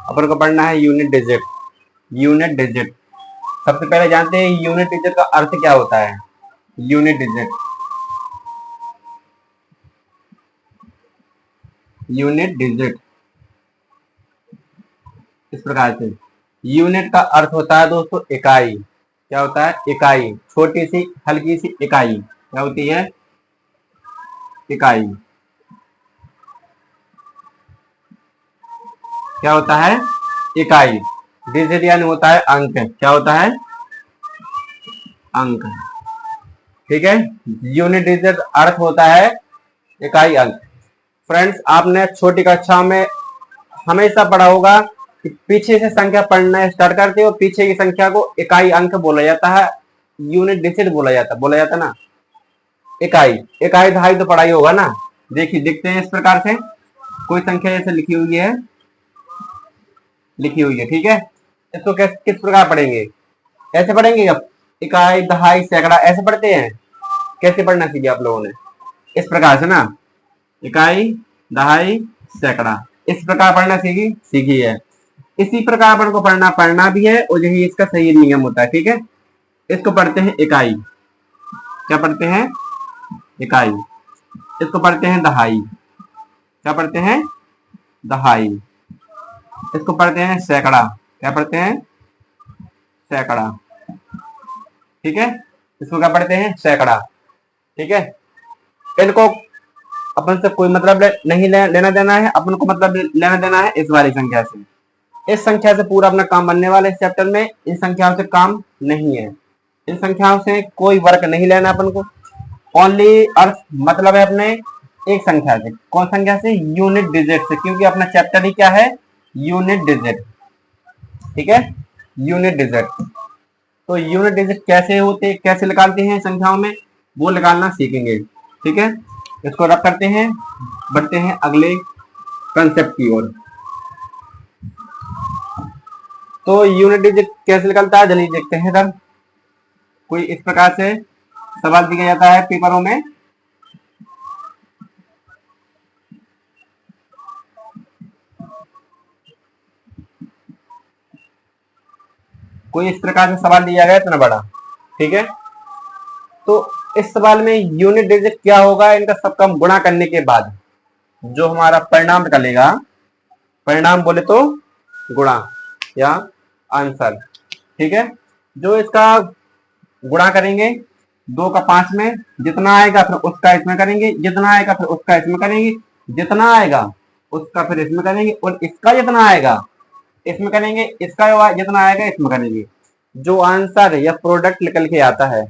अपन को पढ़ना है यूनिट डिजिट। यूनिट डिजिट सबसे पहले जानते हैं यूनिट डिजिट का अर्थ क्या होता है। यूनिट डिजिट, यूनिट डिजिट इस प्रकार से, यूनिट का अर्थ होता है दोस्तों इकाई। क्या होता है? इकाई, छोटी सी हल्की सी इकाई क्या होती है? इकाई। क्या होता है? इकाई। डिजिट यानी होता है अंक। क्या होता है? अंक। ठीक है, यूनिट डिजिट अर्थ होता है इकाई, अंक। फ्रेंड्स, आपने छोटी कक्षा में हमेशा पढ़ा होगा कि पीछे से संख्या पढ़ना स्टार्ट करते हो, पीछे की संख्या को इकाई अंक बोला जाता है, यूनिट डिजिट बोला जाता ना। इकाई, इकाई दहाई तो पढ़ाई होगा ना। देखिए, दिखते हैं इस प्रकार से, कोई संख्या जैसे लिखी हुई है, ठीक है। इसको किस प्रकार पढ़ेंगे? ऐसे पढ़ेंगे अब, इकाई दहाई सैकड़ा ऐसे पढ़ते हैं। कैसे पढ़ना सीखे आप लोगों ने? इस प्रकार से ना, इकाई दहाई सैकड़ा इस प्रकार पढ़ना सीखी है। इसी प्रकार अपन को पढ़ना भी है, और यही इसका सही नियम होता है। ठीक है, इसको पढ़ते हैं इकाई। क्या पढ़ते हैं? इकाई। इसको पढ़ते हैं दहाई। क्या पढ़ते हैं? दहाई। इसको पढ़ते हैं सैकड़ा। क्या पढ़ते हैं? सैकड़ा। ठीक है, इसको क्या पढ़ते हैं? सैकड़ा। ठीक है, इनको अपन से कोई मतलब नहीं लेना देना है, अपन को मतलब लेना देना है इस वाली संख्या से। इस संख्या से पूरा अपना काम बनने वाला है इस चैप्टर में। इन संख्याओं से काम नहीं है, इन संख्याओं से कोई वर्क नहीं लेना अपन को। ओनली अर्थ मतलब है अपने एक संख्या से। कौन संख्या से? यूनिट डिजिट से, क्योंकि अपना चैप्टर ही क्या है? Unit digit. ठीक है, यूनिट डिजिट। तो यूनिट डिजिट कैसे होते, कैसे निकालते हैं संख्याओं में, वो निकालना सीखेंगे। ठीक है, इसको रख करते हैं, बढ़ते हैं अगले कंसेप्ट की ओर। तो यूनिट डिजिट कैसे निकलता है, जल्दी देखते हैं सर। कोई इस प्रकार से सवाल दिया जाता है पेपरों में। कोई इस प्रकार से सवाल दिया गया इतना बड़ा। ठीक है, तो इस सवाल में यूनिट डिजिट क्या होगा, इनका सबका गुणा करने के बाद जो हमारा परिणाम निकलेगा, परिणाम बोले तो गुणा या आंसर। ठीक है, जो इसका गुणा करेंगे 2 का 5 में, जितना आएगा फिर उसका इसमें करेंगे, जितना आएगा फिर उसका इसमें करेंगे, जितना आएगा उसका फिर इसमें करेंगे, और इसका जितना आएगा इसमें करेंगे, इसका जितना आएगा इसमें करेंगे। जो आंसर या प्रोडक्ट निकल के आता है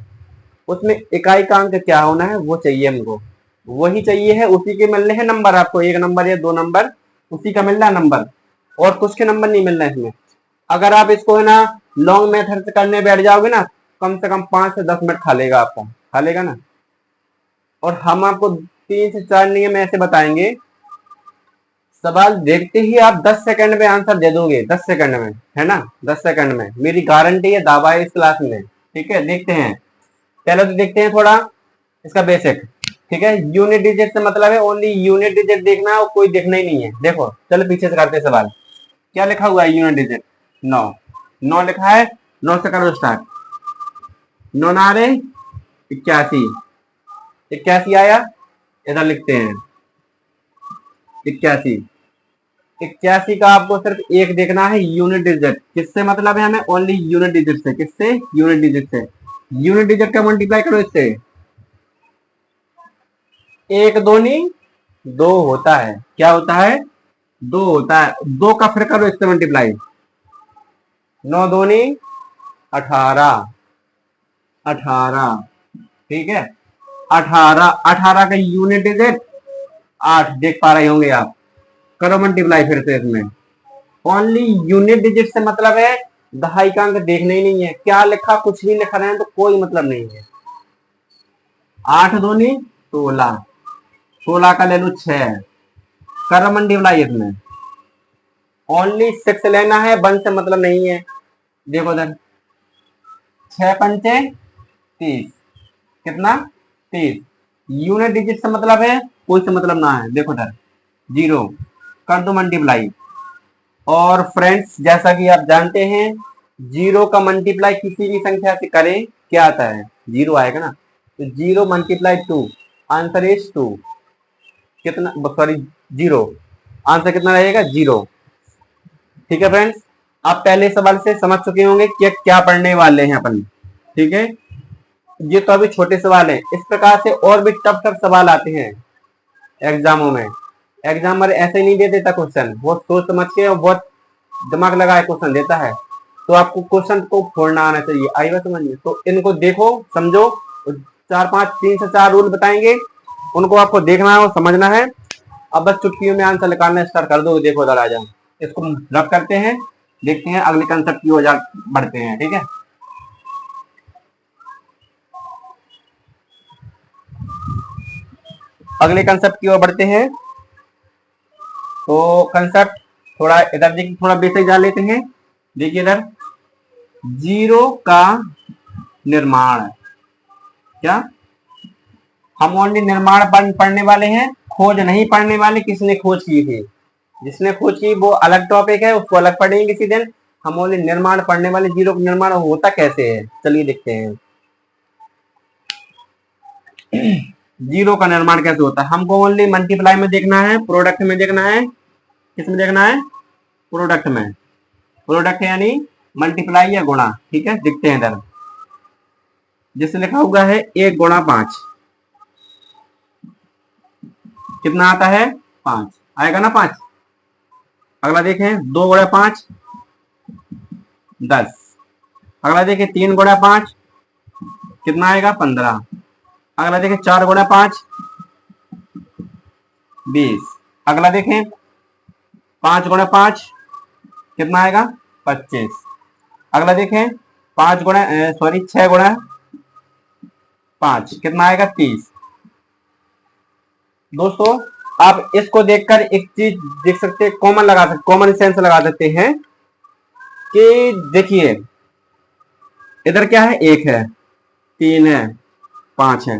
उसमें इकाई का अंक क्या होना है वो चाहिए हमको, वही चाहिए है, उसी के मिलने हैं नंबर। आपको 1 नंबर या 2 नंबर उसी का मिल रहा है नंबर, और कुछ के नंबर नहीं मिल रहे इसमें। अगर आप इसको है ना लॉन्ग मेथड से करने बैठ जाओगे ना, कम से कम 5 से 10 मिनट खा लेगा आपका, खा लेगा ना। और हम आपको 3 से 4 नियम ऐसे बताएंगे, सवाल देखते ही आप 10 सेकंड में आंसर दे दोगे, 10 सेकंड में, है ना, 10 सेकंड में, मेरी गारंटी है, दावा है इस क्लास में। ठीक है, देखते हैं, पहले तो देखते हैं थोड़ा इसका बेसिक। ठीक है, यूनिट डिजिट से मतलब है ओनली यूनिट डिजिट देखना है, और कोई देखना ही नहीं है। देखो चलो पीछे से करते सवाल। क्या लिखा हुआ है? Unit digit 9। 9 लिखा है, 9 से करो स्टार्ट। 9 ना रहे 81, 81 आया, इधर लिखते हैं 81। 81 का आपको सिर्फ एक देखना है, यूनिट डिजिट। किससे मतलब है हमें? ओनली यूनिट डिजिट से। किससे? यूनिट डिजिट से। यूनिट डिजिट का मल्टीप्लाई करो इससे, 1 दूनी 2 होता है। क्या होता है? 2 होता है। 2 का फिर करो इससे मल्टीप्लाई, 9 दूनी 18, 18। ठीक है, 18, 18 का यूनिट डिजिट 8, देख पा रहे होंगे आप। करो मल्टीप्लाई फिर से इसमें। ओनली यूनिट डिजिट से मतलब है दहाई का अंक देखना ही नहीं है, क्या लिखा कुछ भी लिखा रहे हैं तो कोई मतलब नहीं है। 8 दूनी 16, 16 का ले लो 6, करो मल्टीप्लाई इसमें। ओनली 6 लेना है, 1 से मतलब नहीं है। देखो इधर, 6 पंचे 30, कितना? 30। यूनिट डिजिट से मतलब है, कोई से मतलब ना है। देखो इधर 0, कर दो मल्टीप्लाई, और फ्रेंड्स जैसा कि आप जानते हैं, जीरो का मल्टीप्लाई किसी भी संख्या से करें क्या आता है, जीरो आएगा ना। तो zero multiply two, answer is two. कितना, सॉरी, जीरो। आंसर कितना रहेगा, जीरो। ठीक है फ्रेंड्स, आप पहले सवाल से समझ चुके होंगे कि क्या पढ़ने वाले हैं अपन। ठीक है, ये तो अभी छोटे सवाल हैं। इस प्रकार से और भी टफ टफ सवाल आते हैं एग्जामों में। एग्जामर ऐसे नहीं दे देता क्वेश्चन, बहुत सोच समझ के और बहुत दिमाग लगा के क्वेश्चन देता है। तो आपको क्वेश्चन को फोड़ना आना चाहिए। आई बात समझिए, तो इनको देखो, समझो। चार पांच, 3 से 4 रूल बताएंगे, उनको आपको देखना है और समझना है। अब बस चुटकियों में आंसर निकालना स्टार्ट कर दो। देखो उधर आ जाओ, इसको रब करते हैं, देखते हैं अगले कंसेप्ट की ओर बढ़ते हैं। ठीक है, अगले कंसेप्ट की ओर बढ़ते हैं। तो कंसेप्ट थोड़ा इधर देखिए, थोड़ा बेसिक जान लेते हैं। देखिए इधर, जीरो का निर्माण। क्या हम ओनली निर्माण पढ़ने वाले हैं, खोज नहीं पढ़ने वाले। किसने खोज की थी, जिसने खोज की वो अलग टॉपिक है, उसको अलग पढ़ेंगे किसी दिन। हम ओनली निर्माण पढ़ने वाले। जीरो का निर्माण होता कैसे है, चलिए देखते हैं। जीरो का निर्माण कैसे होता है, हमको ओनली मल्टीप्लाई में देखना है, प्रोडक्ट में देखना है। किसमें देखना है, प्रोडक्ट में। प्रोडक्ट यानी मल्टीप्लाई या गुणा। ठीक है, देखते हैं इधर, जिससे लिखा हुआ है 1 गुणा 5, कितना आता है, 5 आएगा ना, 5। अगला देखें, 2 गुणा 5 10। अगला देखें, 3 गुणा 5 कितना आएगा, 15। अगला देखें, 4 गुणा 5 20। अगला देखें, 5 गुणा 5 कितना आएगा, 25। अगला देखें, 6 गुणा 5 कितना आएगा, 30। दोस्तों आप इसको देखकर एक चीज देख सकते हैं, कॉमन सेंस लगा सकते हैं कि देखिए इधर क्या है, 1 है, 3 है, 5 है।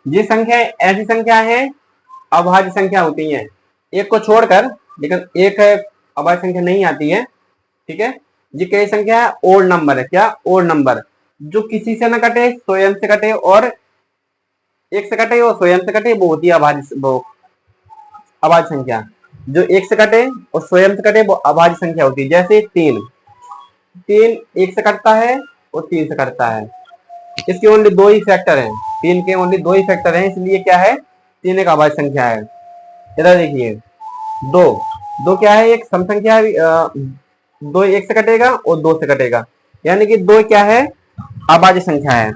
ये संख्या ऐसी संख्या है, अभाज्य संख्या होती है, एक को छोड़कर। लेकिन एक अभाज्य संख्या नहीं आती है। ठीक है, ये कई संख्या है, ओड नंबर है। क्या, ओड नंबर, जो किसी से ना कटे, स्वयं से कटे, और एक से कटे और स्वयं से कटे, वो होती है अभाज्य संख्या। जो एक से कटे और स्वयं से कटे वो अभाज्य संख्या होती है। जैसे 3, 3 एक से कटता है और 3 से कटता है। इसके ओनली 2 ही फैक्टर हैं, 3 के ओनली 2 ही फैक्टर हैं, इसलिए क्या है, 3 एक अभाज्य संख्या है। इधर देखिए, 2, 2 क्या है, एक सम संख्या है। 2 एक से कटेगा और 2 से कटेगा, यानी कि 2 क्या है, अभाज्य संख्या है।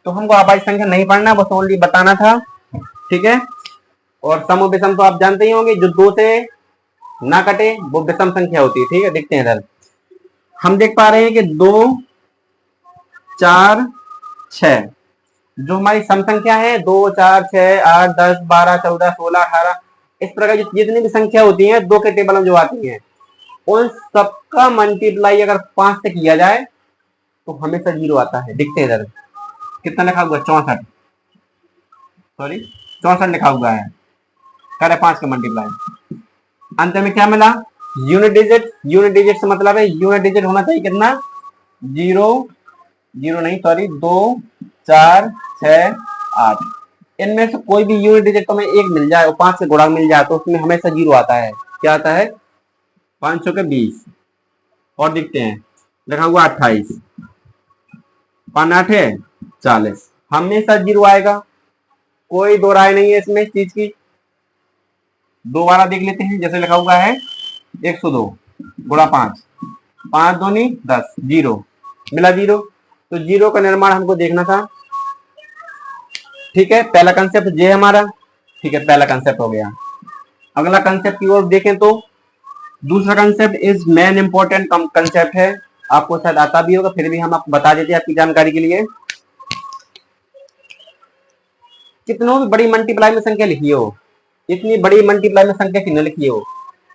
तो हमको अभाज्य संख्या नहीं पढ़ना, बस ओनली बताना था। ठीक है, और सम और विषम तो आप जानते ही होंगे, जो 2 से ना कटे वो विषम संख्या होती है। ठीक है, देखते हैं इधर, हम देख पा रहे हैं कि 2 4 6 जो हमारी सम संख्या है, 2 4 6 8 10 12 14 16 18, इस प्रकार की जितनी भी संख्या होती है 2 के टेबल में जो आती है, उन सबका मल्टीप्लाई अगर 5 से किया जाए तो हमेशा 0 आता है। देखते हैं इधर, कितना लिखा हुआ है, 64, सॉरी 64 लिखा हुआ है। करे 5 का मल्टीप्लाई, अंत में क्या मिला, यूनिट डिजिट। यूनिट डिजिट से मतलब है यूनिट डिजिट होना चाहिए कितना, 0, 0 नहीं, सॉरी 2 4 6 8। इनमें से कोई भी यूनिट डिजिट तुम्हें एक मिल जाए और 5 से गुणा मिल जाए तो उसमें हमेशा 0 आता है। क्या आता है, 500 के 20। और देखते हैं, लिखा हुआ 28, 5 8 है 40, हमेशा 0 आएगा। कोई दो राय नहीं है इसमें चीज की। दोबारा देख लेते हैं, जैसे लिखा हुआ है 102 गुणा 5, 5 दूनी 10, 0 मिला 0। तो 0 का निर्माण हमको देखना था। ठीक है, पहला कंसेप्ट ये है हमारा। ठीक है, पहला कंसेप्ट हो गया। अगला कंसेप्ट की ओर देखें तो दूसरा concept is main important concept है, आपको शायद आता भी होगा, फिर भी हम आपको बता देते हैं आपकी जानकारी के लिए। कितनों भी बड़ी मल्टीप्लाई में संख्या लिखी हो, इतनी बड़ी मल्टीप्लाई में संख्या की न लिखी हो,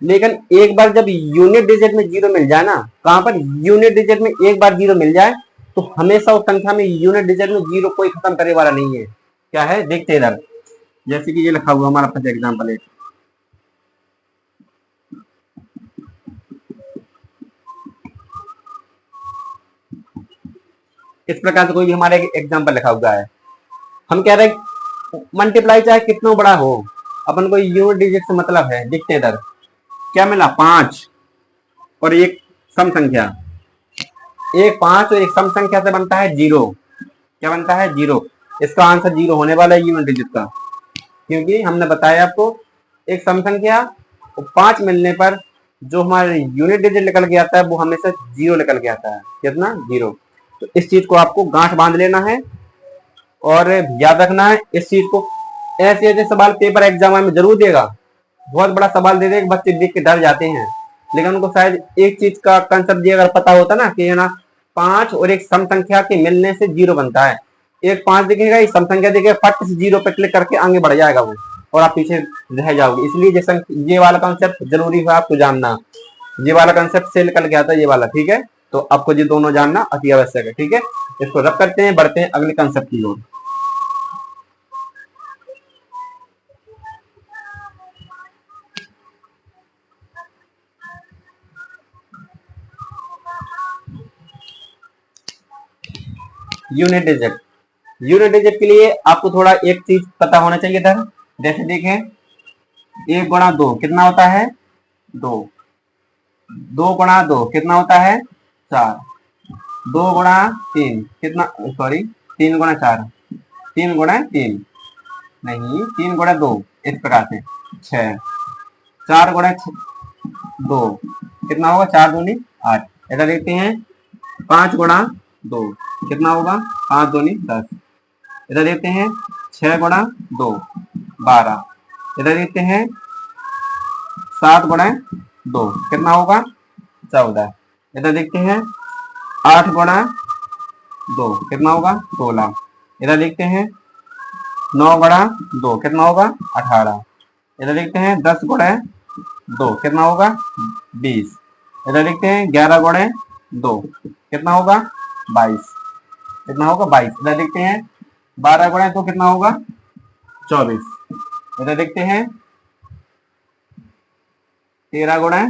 लेकिन एक बार जब यूनिट डिजिट में 0 मिल जाए ना, कहां पर, यूनिट डिजिट में एक बार 0 मिल जाए तो हमेशा उस संख्या में यूनिट डिजिट में 0 कोई खत्म करे वाला नहीं है। क्या है, देखते इधर, जैसे कि ये लिखा हुआ हमारा फर्स्ट एग्जाम्पल है, इस प्रकार से कोई भी हमारे एग्जाम्पल लिखा हुआ है, हम कह रहे हैं मल्टीप्लाई चाहे कितना बड़ा हो, अपन को यूनिट डिजिट से मतलब है। देखते हैं इधर क्या मिला, 5 और एक सम संख्या। एक 5 और एक सम संख्या से बनता है 0। क्या बनता है, 0। इसका आंसर 0 होने वाला है यूनिट डिजिट का, क्योंकि हमने बताया आपको एक सम संख्या और 5 मिलने पर जो हमारा यूनिट डिजिट निकल के आता है वो हमेशा 0 निकल के आता है। कितना, 0। तो इस चीज को आपको गांठ बांध लेना है और याद रखना है इस चीज को। ऐसे ऐसे सवाल पेपर एग्जाम में जरूर देगा, बहुत बड़ा सवाल दे देगा, बच्चे देख के डर जाते हैं, लेकिन उनको शायद एक चीज का कंसेप्ट ये अगर पता होता ना कि है ना 5 और एक सम संख्या के मिलने से 0 बनता है। एक 5 दिखेगा, एक सम संख्या दिखेगा, फट से 0 पे क्लिक करके आगे बढ़ जाएगा वो और आप पीछे रह जाओगे। इसलिए जैसे ये वाला कंसेप्ट जरूरी है आपको जानना, ये वाला कंसेप्ट से निकल के आता है ये वाला, ठीक है। तो आपको ये दोनों जानना अति आवश्यक है, ठीक है। इसको रब करते हैं, बढ़ते हैं अगले कंसेप्ट की ओर। यूनिट डिजिट, यूनिट डिजिट के लिए आपको थोड़ा एक चीज पता होना चाहिए था। जैसे देखें 1 गुणा 2 कितना होता है, 2। 2 गुणा 2 कितना होता है, 4। 2 गुणा 3 कितना, सॉरी 3 गुणा 4, 3 गुणा 3 नहीं, 3 गुणा 2, इस प्रकार से 6। 4 गुणा 2 कितना होगा, 4 दूनी 8। ऐसा देखते हैं 5 गुणा 2 कितना होगा, 5 दूनी 10। इधर देखते हैं 6 गुणा 2 12। इधर देखते हैं 7 गुणा 2 कितना होगा, 14। इधर देखते हैं 8 गुणा 2 कितना होगा, 16। इधर देखते हैं 9 गुणा 2 कितना होगा, 18। इधर देखते हैं 10 गुणा 2 कितना होगा, 20। इधर देखते हैं 11 गुणा 2 कितना होगा, 22। कितना होगा, 22। इधर देखते हैं 12 गुणा 2 कितना होगा, 24। इधर देखते हैं 13 गुणा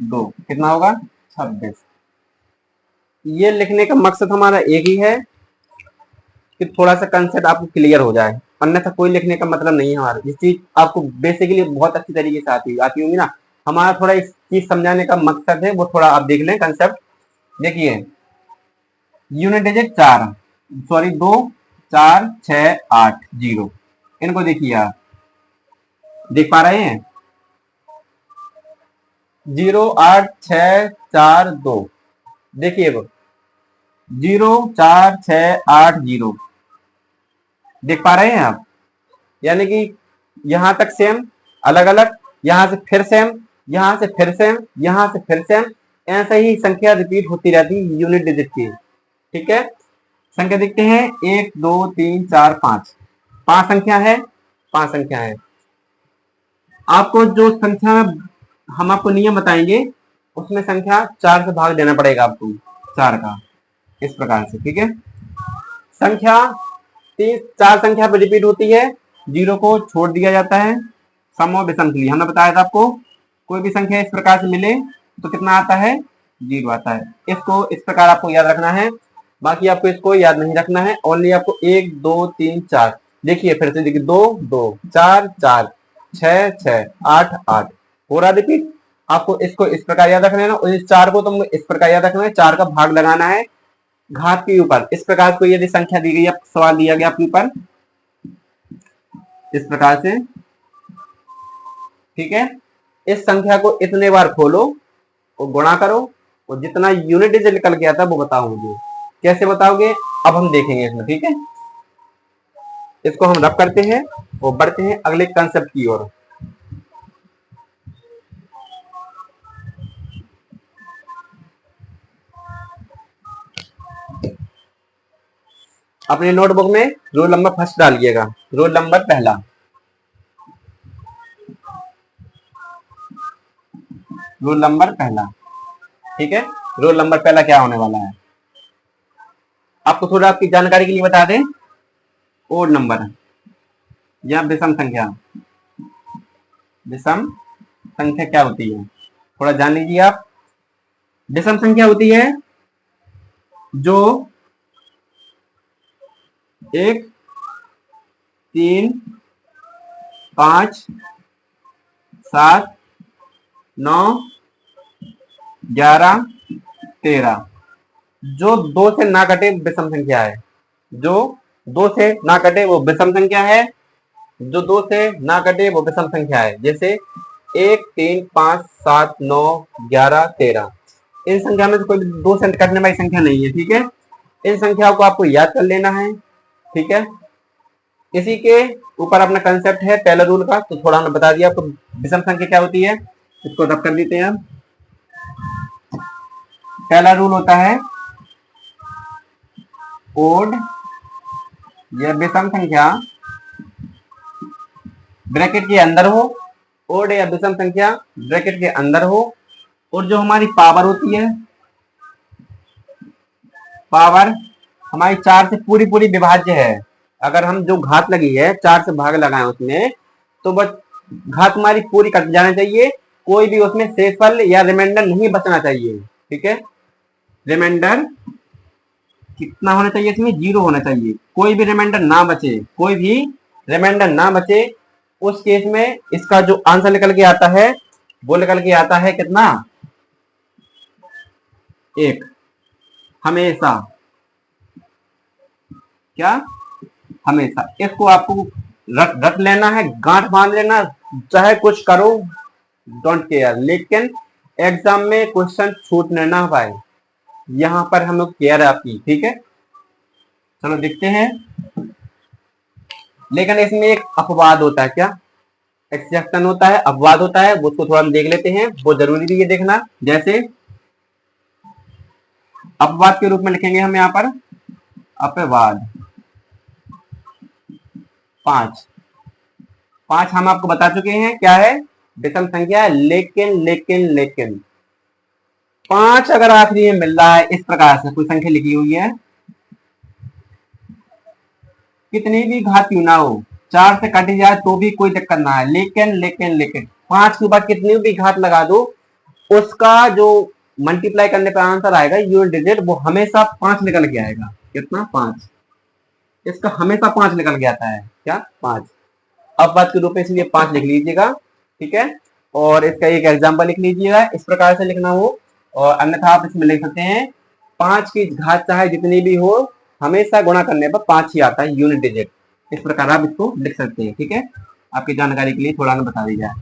2 कितना होगा, 26। ये लिखने का मकसद हमारा एक ही है कि थोड़ा सा कंसेप्ट आपको क्लियर हो जाए, अन्यथा कोई लिखने का मतलब नहीं है हमारा। इस चीज आपको बेसिकली बहुत अच्छी तरीके से आती होंगी ना। हमारा थोड़ा इस चीज समझाने का मकसद है, वो थोड़ा आप देख लें कंसेप्ट। देखिए यूनिट डिजिट 4, सॉरी 2 4 6 8 0, इनको देखिए आप, देख पा रहे हैं 0 8 6 4 2। देखिए वो 0 4 6 8 0, देख पा रहे हैं आप। यानी कि यहां तक सेम, अलग अलग, यहां से फिर सेम, यहां से फिर सेम, यहां से फिर सेम, ऐसे ही संख्या रिपीट होती रहती है यूनिट डिजिट की, ठीक है। संख्या देखते हैं 1 2 3 4 5, 5 संख्या है, 5 संख्या है। आपको जो संख्या में हम आपको नियम बताएंगे उसमें संख्या 4 से भाग देना पड़ेगा आपको, 4 का, इस प्रकार से, ठीक है। संख्या 4 संख्या पर रिपीट होती है, 0 को छोड़ दिया जाता है। सम और विषम के लिए हमने बताया था आपको, कोई भी संख्या इस प्रकार से मिले तो कितना आता है, 0 आता है। इसको इस प्रकार आपको याद रखना है, बाकी आपको इसको याद नहीं रखना है। ओनली आपको 1 2 3 4, देखिए फिर से देखिए 2 2 4 4 6 6 8 8, हो रहा रिपीट। आपको इसको इस प्रकार याद रखना है ना, और इस 4 को तुम इस प्रकार याद रखना है, 4 का भाग लगाना है घात के ऊपर। इस प्रकार को यदि संख्या दी गई, सवाल दिया गया आपके ऊपर इस प्रकार से, ठीक है। इस संख्या को इतने बार खोलो और गुणा करो और जितना यूनिट डिजिट निकल के आता है वो बताओ मुझे। कैसे बताओगे अब हम देखेंगे इसमें, ठीक है। इसको हम रब करते हैं और बढ़ते हैं अगले कंसेप्ट की ओर। अपने नोटबुक में रोल नंबर फर्स्ट डालिएगा, रोल नंबर पहला, रोल नंबर पहला, ठीक है। रोल नंबर पहला क्या होने वाला है आपको थोड़ा आपकी जानकारी के लिए बता दें, ओड नंबर या विषम संख्या। विषम संख्या क्या होती है थोड़ा जान लीजिए आप। विषम संख्या होती है जो 1 3 5 7 9 11 13। जो 2 से ना कटे विषम संख्या है, जो 2 से ना कटे वो विषम संख्या है, जो 2 से ना कटे वो विषम संख्या है। जैसे 1 3 5 7 9 11 13, इन संख्या में से कोई 2 से कटने वाली संख्या नहीं है। ठीक है, इन संख्याओं को आपको याद कर लेना है। ठीक है, इसी के ऊपर अपना कंसेप्ट है पहला रूल का, तो थोड़ा हमने बता दिया आपको विषम संख्या क्या होती है, इसको रब कर देते हैं। पहला रूल होता है ओड या विषम संख्या ब्रैकेट के अंदर हो, ओड या विषम संख्या ब्रैकेट के अंदर हो, और जो हमारी पावर होती है, पावर हमारी 4 से पूरी पूरी विभाज्य है। अगर हम जो घात लगी है 4 से भाग लगाएं उसमें, तो बस घात हमारी पूरी कट जाना चाहिए, कोई भी उसमें शेषफल या रिमाइंडर नहीं बचना चाहिए। ठीक है, रिमाइंडर कितना होना चाहिए, इसमें 0 होना चाहिए, कोई भी रिमाइंडर ना बचे, कोई भी रिमाइंडर ना बचे। उस केस में इसका जो आंसर निकल के आता है वो निकल के आता है कितना, 1। हमेशा, क्या, हमेशा। इसको आपको रट लेना है, गांठ बांध लेना, चाहे कुछ करो, डोंट केयर, लेकिन एग्जाम में क्वेश्चन छूटने ना पाए, यहां पर हम लोग केयर है आपकी। ठीक है, चलो देखते हैं। लेकिन इसमें एक अपवाद होता है, क्या, एक्सेप्शन होता है, अपवाद होता है, वो उसको थोड़ा हम देख लेते हैं, वो जरूरी भी है देखना। जैसे अपवाद के रूप में लिखेंगे हम यहाँ पर अपवाद 5। 5 हम आपको बता चुके हैं क्या है, विषम संख्या है, लेकिन लेकिन लेकिन 5 अगर आखिरी में मिल रहा है, इस प्रकार से कोई संख्या लिखी हुई है, कितनी भी घात क्यों ना हो, 4 से कटी जाए तो भी कोई दिक्कत ना है, लेकिन लेकिन लेकिन 5 के ऊपर कितनी भी घात लगा दो, उसका जो मल्टीप्लाई करने पर आंसर आएगा यूनिट डिजिट, वो हमेशा 5 निकल के आएगा। कितना, 5। इसका हमेशा 5 निकल के आता है, क्या, 5। अपवाद के रूप में इसलिए 5 लिख लीजिएगा। ठीक है, और इसका एक एग्जाम्पल लिख लीजिएगा, इस प्रकार से लिखना हो, और अन्यथा आप इसमें लिख सकते हैं 5 की घात चाहे जितनी भी हो, हमेशा गुणा करने पर 5 ही आता है यूनिट डिजिट। इस प्रकार आप इसको लिख सकते हैं। ठीक है, आपकी जानकारी के लिए थोड़ा बता दी जाए।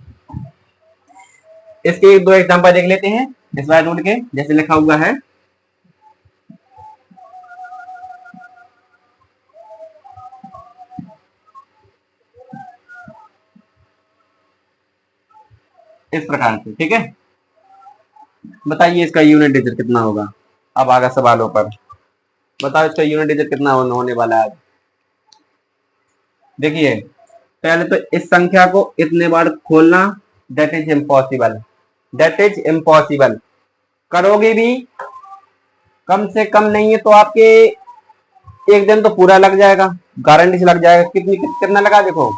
इसके 2 एग्जाम्पल देख लेते हैं इस बार रूल के, जैसे लिखा हुआ है, इस प्रकार से। ठीक है, बताइए इसका यूनिट डिजिट कितना होगा। अब आगे सवालों पर, बताओ इसका यूनिट डिजिट कितना होने वाला है। देखिए, पहले तो इस संख्या को इतने बार खोलना, that is impossible, that is impossible. करोगे भी, कम से कम नहीं है तो आपके एक दिन तो पूरा लग जाएगा, गारंटी से लग जाएगा। कितना लगा, देखो,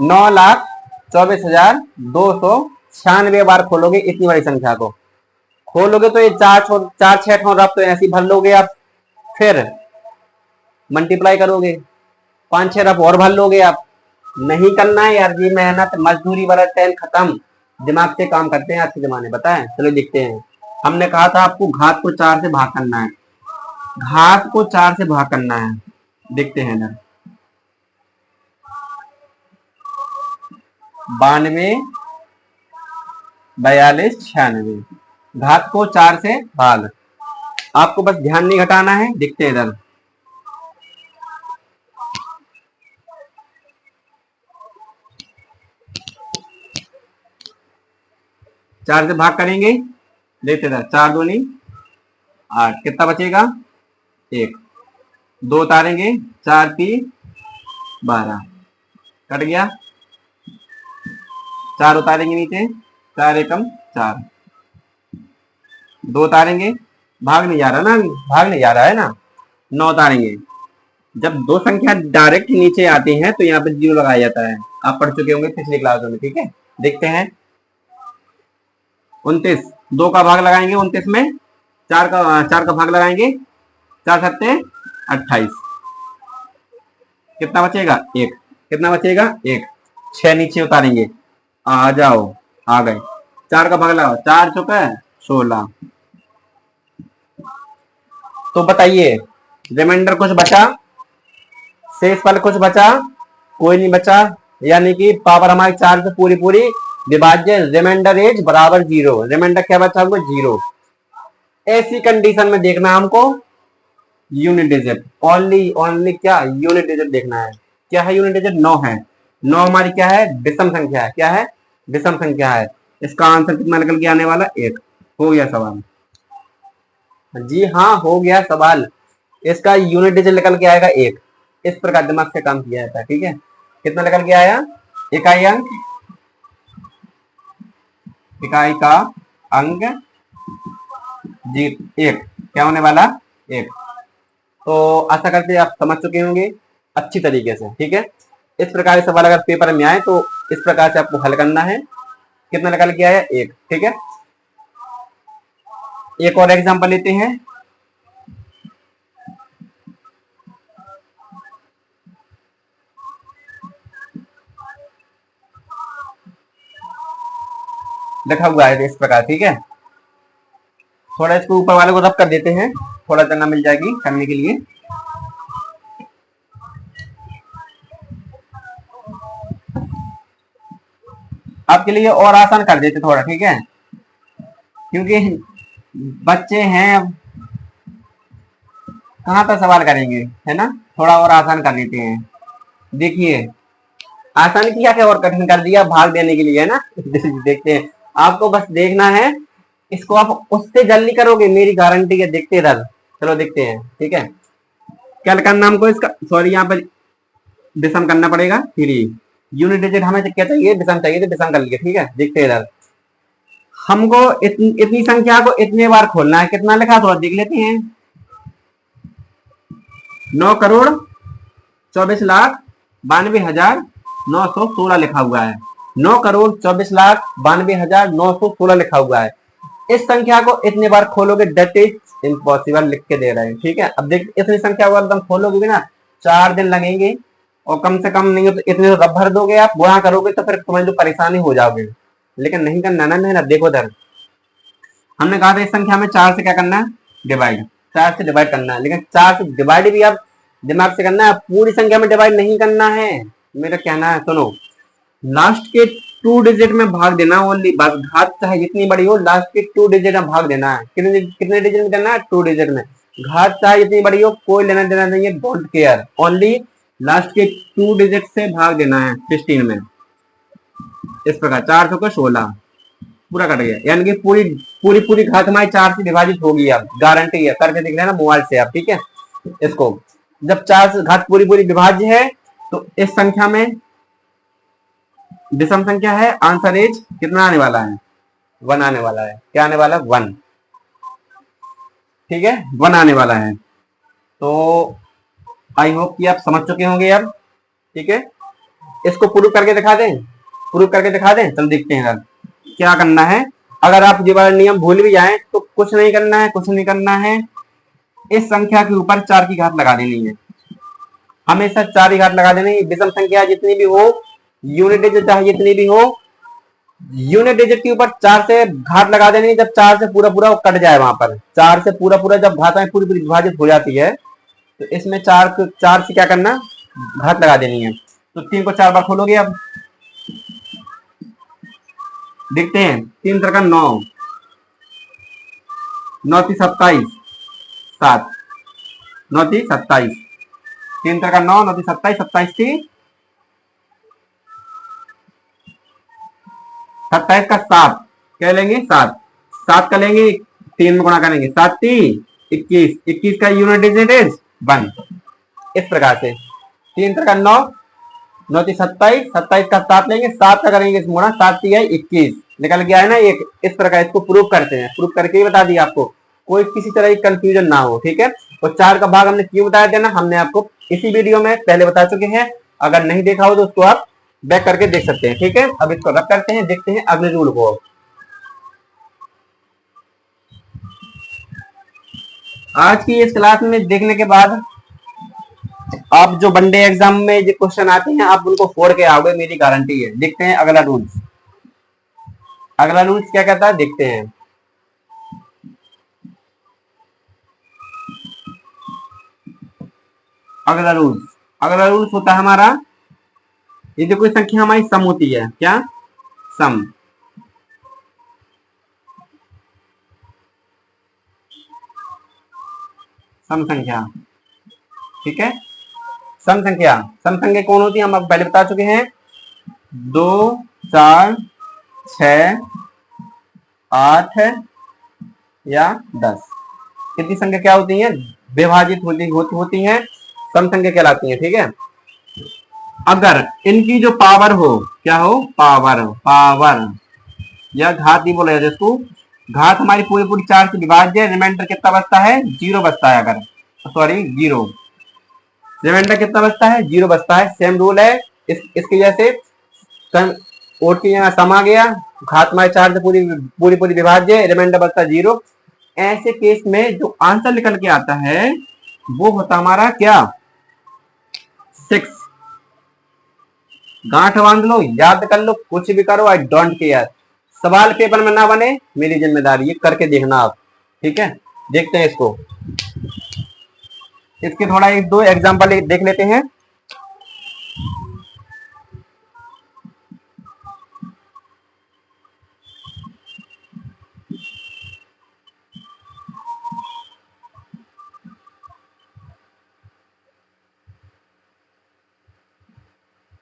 9,24,296 बार खोलोगे इतनी बड़ी संख्या को, खोलोगे तो ये 4 6 और आप तो ऐसे भर लोगे आप, फिर मल्टीप्लाई करोगे, 5 6 रफ और भर लोगे आप। नहीं करना है यार, ये मेहनत मजदूरी वाला टाइम खत्म, दिमाग से काम करते हैं आज के जमाने, बताएं। चलो देखते हैं, हमने कहा था आपको घात को 4 से भाग करना है, घात को 4 से भाग करना है, देखते हैं ना। 92 42 96, घात को 4 से भाग, आपको बस ध्यान नहीं घटाना है। देखते हैं इधर, चार से भाग करेंगे, देखते इधर, 4 दूनी 8, कितना बचेगा, 1। 2 उतारेंगे, 4 3 12, कट गया। 4 उतारेंगे नीचे, 4 एकम 4, 2 उतारेंगे, भाग नहीं जा रहा ना, भाग नहीं जा रहा है ना, 9 उतारेंगे। जब 2 संख्या डायरेक्ट नीचे आती हैं तो यहाँ पे 0 लगाया जाता है, आप पढ़ चुके होंगे पिछले क्लासों में। ठीक है, देखते हैं 29, 2 का भाग लगाएंगे 29 में, 4 का भाग लगाएंगे, 4 सत्ते 28। कितना बचेगा? 1। कितना बचेगा? 1। 6 नीचे उतारेंगे, आ जाओ, आ गए। 4 का भाग लगाओ, 4 चौके 16। तो बताइए रिमाइंडर कुछ बचा? शेष फल कुछ बचा? कोई नहीं बचा, यानी कि पावर हमारी 4 से पूरी पूरी विभाज्य, रिमाइंडर इज बराबर 0। रिमाइंडर क्या बचा हमको? 0। ऐसी कंडीशन में देखना हमको यूनिट डिजिट, ओनली क्या? यूनिट डिजिट देखना है। क्या है यूनिट डिजिट? 9 है। 9 हमारी क्या है? विषम संख्या है। क्या है? विषम संख्या है। इसका आंसर कितना निकल के आने वाला? 1। हो गया सवाल। जी हाँ, हो गया सवाल। इसका यूनिट डिजिट निकल के आएगा 1। इस प्रकार दिमाग से काम किया जाता है, ठीक है। कितना निकल के आया? इकाई अंक, इकाई का अंक जी 1। क्या होने वाला? 1। तो आशा करते हैं आप समझ चुके होंगे अच्छी तरीके से, ठीक है। इस प्रकार के सवाल अगर पेपर में आए तो इस प्रकार से आपको हल करना है। कितना निकल के आया? 1, ठीक है। एक और एग्जांपल लेते हैं। लिखा हुआ है इस प्रकार, ठीक है। थोड़ा इसको ऊपर वाले को रब कर देते हैं, थोड़ा जगह मिल जाएगी करने के लिए। आपके लिए और आसान कर देते थोड़ा, ठीक है, क्योंकि बच्चे हैं, अब कहाँ तक सवाल करेंगे, है ना। थोड़ा और आसान कर देते हैं। देखिए आसान किया क्या और कठिन कर दिया भाग देने के लिए, है ना। देखते हैं, आपको बस देखना है, इसको आप उससे जल्दी करोगे मेरी गारंटी है। देखते रह, चलो देखते हैं, ठीक है। क्या करना हमको इसका, सॉरी यहाँ पर विषम करना पड़ेगा। 3 यूनिट डिजिट हमें क्या चाहिए? विषम चाहिए, तो विषम कर लिए, ठीक है। देखते इधर हमको इतनी संख्या को इतने बार खोलना है। कितना लिखा थोड़ा देख लेते हैं। 9,24,92,916 लिखा हुआ है। 9,24,92,916 लिखा हुआ है। इस संख्या को इतने बार खोलोगे, दैट इज इम्पॉसिबल लिख के दे रहे हैं, ठीक है। अब देख इतनी संख्या को एकदम खोलोगे भी ना 4 दिन लगेंगे, और कम से कम नहीं हो तो इतने तो रब भर दोगे आप, गुणा करोगे तो फिर समझ लो परेशानी हो जाओगे। लेकिन नहीं करना ना मेहनत। देखो इधर हमने कहा था इस संख्या में 4 से क्या करना है? डिवाइड। 4 से डिवाइड करना है, लेकिन 4 से डिवाइड भी आप दिमाग से करना है, पूरी संख्या में डिवाइड नहीं करना है। मेरा कहना है सुनो, लास्ट के 2 डिजिट में भाग देना ओनली, बस घात चाहे जितनी बड़ी हो, लास्ट के 2 डिजिट में भाग देना है। कितने डिजिट में करना है? 2 डिजिट में। घात चाहे जितनी बड़ी हो, कोई लेना देना नहीं है, डोंट केयर। ओनली लास्ट के 2 डिजिट से भाग देना है 16 में। इस प्रकार 4 को 16 पूरा कट गया, यानी कि पूरी पूरी पूरी घात हमारी 4 से विभाजित होगी। अब गारंटी है, करके दिख लेना मोबाइल से आप, ठीक है। इसको जब 4 से घात पूरी पूरी विभाज्य है तो इस संख्या में विषम संख्या है, आंसर इज कितना आने वाला है? 1 आने वाला है। क्या आने वाला है? 1, ठीक है, 1 आने वाला है। तो आई होप कि आप समझ चुके होंगे अब, ठीक है। इसको प्रूव करके दिखा दें? प्रूव करके दिखा दें, चल देखते हैं क्या करना है। अगर आप ये वाला नियम भूल भी जाएं तो कुछ नहीं करना है, कुछ नहीं करना है। इस संख्या के ऊपर 4 की घात लगा देनी है, हमेशा 4 की घात लगा देनी है। विषम संख्या जितनी भी हो, यूनिट डिजिट चाहे जितनी भी हो, यूनिट डिजिट के ऊपर 4 से घात लगा देनी है। जब 4 से पूरा पूरा कट जाए, वहां पर 4 से पूरा पूरा जब घाताएं पूरी पूरी विभाजित हो जाती है, तो इसमें 4 से क्या करना? घात लगा देनी है। तो 3 को 4 बार खोलोगे। अब देखते हैं, 3 का 9, 9 थी 27, 7, 9 थी 27, 3 का 9, 9 थी 27, 27 थी 27 का 7, क्या लेंगे? 7, 7 का लेंगे 3 में गुणा करेंगे, 7 थी 21, 21 का यूनिट डिजिट इज 1। इस प्रकार से 3 का 9, 9 थी 27, 27 का 7 लेंगे, 7 का करेंगे गुणा, 7 थी है 21, निकल गया है ना 1। इस प्रकार इसको प्रूव करते हैं, प्रूव करके ही बता दिया आपको, कोई किसी तरह की कंफ्यूजन ना हो, ठीक है। और 4 का भाग हमने क्यों बताया था ना, हमने आपको इसी वीडियो में पहले बता चुके हैं। अगर नहीं देखा हो तो उसको आप बैक करके देख सकते हैं, ठीक है। अब इसको रब करते हैं, देखते हैं अगले रूल को। आज की इस क्लास में देखने के बाद आप जो वनडे एग्जाम में जो क्वेश्चन आते हैं आप उनको फोड़ के आओगे, मेरी गारंटी है। देखते हैं अगला रूल्स। अगला रूल्स क्या कहता है देखते हैं। अगला रूल्स होता है हमारा, ये जो कोई संख्या हमारी सम होती है, क्या सम, सम संख्या, ठीक है। सम संख्या कौन होती है हम आपको पहले बता चुके हैं, 2 4 6 8 या 10, कितनी संख्या क्या होती है, विभाजित होती हैं, सम संख्या कहलाती है, ठीक है। अगर इनकी जो पावर हो, क्या हो, पावर या घात ही बोला जाता है इसको, घात हमारी पूरी पूरी 4 से विभाज्य, रिमाइंडर कितना बचता है, 0 बचता है, अगर सॉरी 0, रिमाइंडर कितना बचता है, 0 बचता है। सेम रूल है इसकी जैसे, ओट की यहाँ सम आ गया, घात हमारे 4 से पूरी पूरी पूरी विभाज्य, रिमाइंडर बचता है 0। ऐसे केस में जो आंसर निकल के आता है वो होता हमारा क्या, 6। गांठ बांध लो, याद कर लो, कुछ भी करो, आई डोंट केयर। सवाल पेपर में ना बने मेरी जिम्मेदारी, ये करके देखना आप, ठीक है। देखते हैं इसको, इसके थोड़ा एक दो एग्जांपल देख लेते हैं।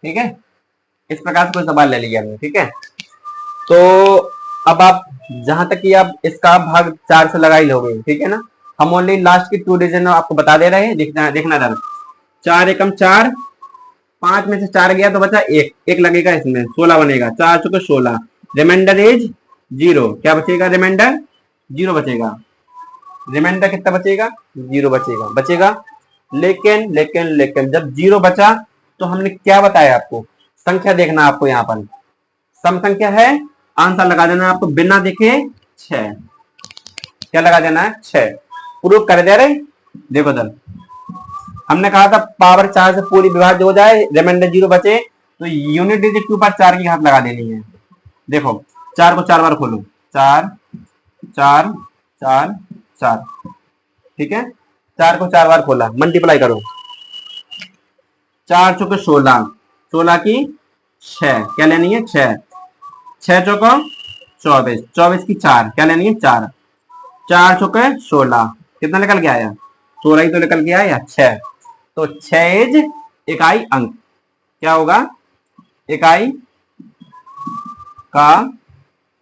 ठीक है, इस प्रकार से कोई सवाल ले लिया हमने, ठीक है। तो अब आप जहां तक कि आप इसका भाग 4 से लगा ही लोगे, ठीक है ना। हम ओनली लास्ट की 2 डिजिट आपको बता दे रहे हैं, देखना जरा। 4 एकम 4, 5 में से 4 गया तो बचा 1, 1 लगेगा इसमें, 16 बनेगा, 4 चुके 16, रिमाइंडर इज 0, क्या बचेगा, रिमाइंडर 0 बचेगा। रिमाइंडर कितना बचेगा, 0 बचेगा। लेकिन लेकिन लेकिन जब 0 बचा तो हमने क्या बताया आपको, संख्या देखना आपको, यहाँ पर सम संख्या है, आंसर लगा देना आपको बिना देखे 6, क्या लगा देना है, 6। प्रूफ कर दे रहे, देखो सर, हमने कहा था पावर 4 से पूरी विभाज्य हो जाए, रिमाइंडर 0 बचे, तो यूनिट डिजिट के ऊपर 4 की घात लगा देनी है। देखो 4 को 4 बार खोलो, 4 4 4 4, ठीक है। 4 को 4 बार खोला, मल्टीप्लाई करो, 4 चौके 16, 16 की 6, क्या लेनी है, 6, 6 चौका 24, 24 की 4, क्या लेनी है, 4, 4 चौके 16, कितना निकल के आया, 16 ही तो निकल के आया, 6। तो 6 इज इकाई अंक, क्या होगा, इकाई का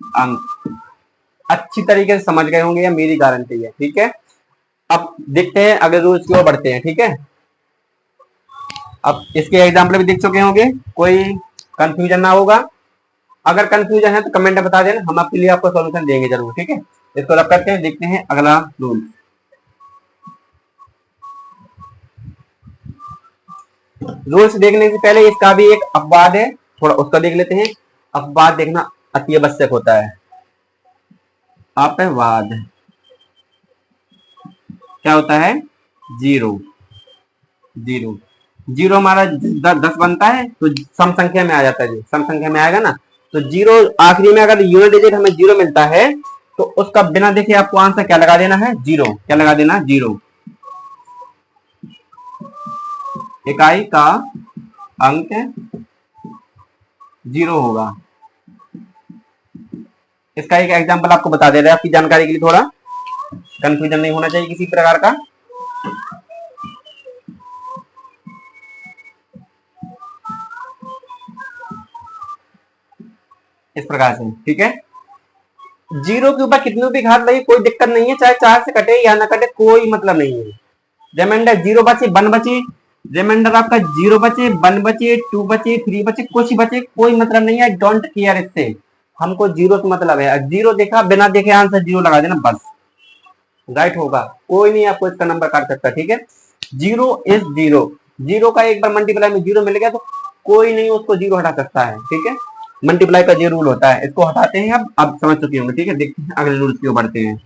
अंक। अच्छी तरीके से समझ गए होंगे, या मेरी गारंटी है, ठीक है। अब देखते हैं अगले रूल्स की ओर बढ़ते हैं, ठीक है। अब इसके एग्जाम्पल भी देख चुके होंगे, कोई कंफ्यूजन ना होगा, अगर कंफ्यूजन है तो कमेंट में बता देना, हम आपके लिए आपको सॉल्यूशन देंगे जरूर, ठीक है। इसको रख करते हैं, देखते हैं अगला रूल। रूल्स देखने से पहले इसका भी एक अपवाद है, थोड़ा उसका देख लेते हैं। अपवाद देखना अति आवश्यक होता है। अपवाद क्या होता है, 0 0 0 हमारा 10 बनता है तो सम संख्या में आ जाता है, सम संख्या में आएगा ना, तो 0 आखिरी में अगर यूनिट डिजिट हमें 0 मिलता है तो उसका बिना देखे आपको आंसर क्या लगा देना है, 0, क्या लगा देना, 0, इकाई का अंक 0 होगा। इसका एक एग्जांपल आपको बता दे रहे हैं आपकी जानकारी के लिए, थोड़ा कंफ्यूजन नहीं होना चाहिए किसी प्रकार का। इस प्रकार से, ठीक है। 0 के ऊपर कितनी भी घात लगी कोई दिक्कत नहीं है, चाहे 4 से कटे या ना कटे कोई मतलब नहीं है। रिमाइंडर 0 बचे, 1 बचे, रिमाइंडर आपका 0 बचे, 1 बचे, 2 बचे, 3 बचे, कुछ बचे, कोई मतलब नहीं है, डोंट केयर इससे, हमको 0 से मतलब है। 0 देखा, बिना देखे आंसर 0 लगा देना, बस राइट होगा, कोई नहीं आपको इसका नंबर काट सकता, ठीक है। 0 इज 0, 0 का एक बार मल्टीप्लाई में 0 मिल गया तो कोई नहीं उसको 0 हटा सकता है, ठीक है। मल्टीप्लाई का ये रूल होता है, इसको हटाते हैं, अब समझ चुके होंगे, ठीक है। देखते हैं अगले रूल की ओर बढ़ते हैं।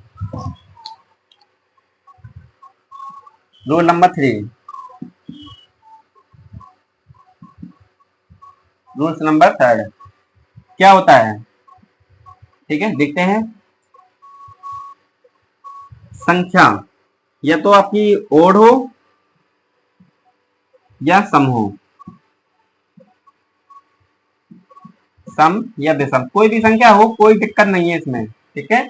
Rule number 3, rules number third क्या होता है, ठीक है, देखते हैं। संख्या या तो आपकी ओड हो या सम हो, सम या विषम, कोई भी संख्या हो, कोई दिक्कत नहीं है इसमें, ठीक है।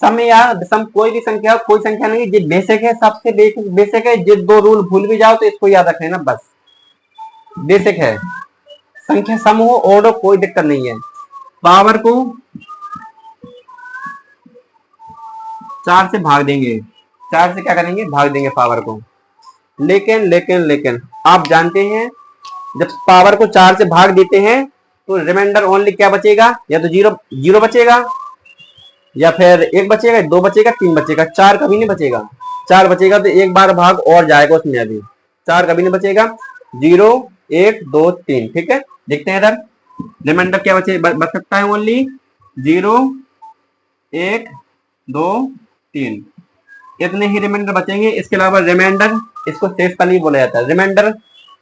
सम या विषम कोई भी संख्या हो, कोई संख्या नहीं, ये बेसिक है, सबसे बेसिक है। ये दो रूल भूल भी जाओ तो इसको याद रख लेना, बस बेसिक है। संख्या सम हो ओड हो कोई दिक्कत नहीं है, पावर को 4 से भाग देंगे, 4 से क्या करेंगे, भाग देंगे पावर को। लेकिन लेकिन लेकिन आप जानते हैं जब पावर को 4 से भाग देते हैं तो रिमाइंडर ओनली क्या बचेगा, या तो जीरो जीरो बचेगा, या फिर एक बचेगा, दो बचेगा, तीन बचेगा, चार कभी नहीं बचेगा। चार बचेगा तो एक बार भाग और जाएगा उसमें, अभी चार कभी नहीं बचेगा। जीरो एक दो तीन, ठीक है। देखते हैं इधर रिमाइंडर क्या बच सकता है, ओनली जीरो एक दो तीन, इतने ही रिमाइंडर बचेंगे। इसके अलावा रिमाइंडर, इसको शेष का नहीं बोला जाता है, रिमाइंडर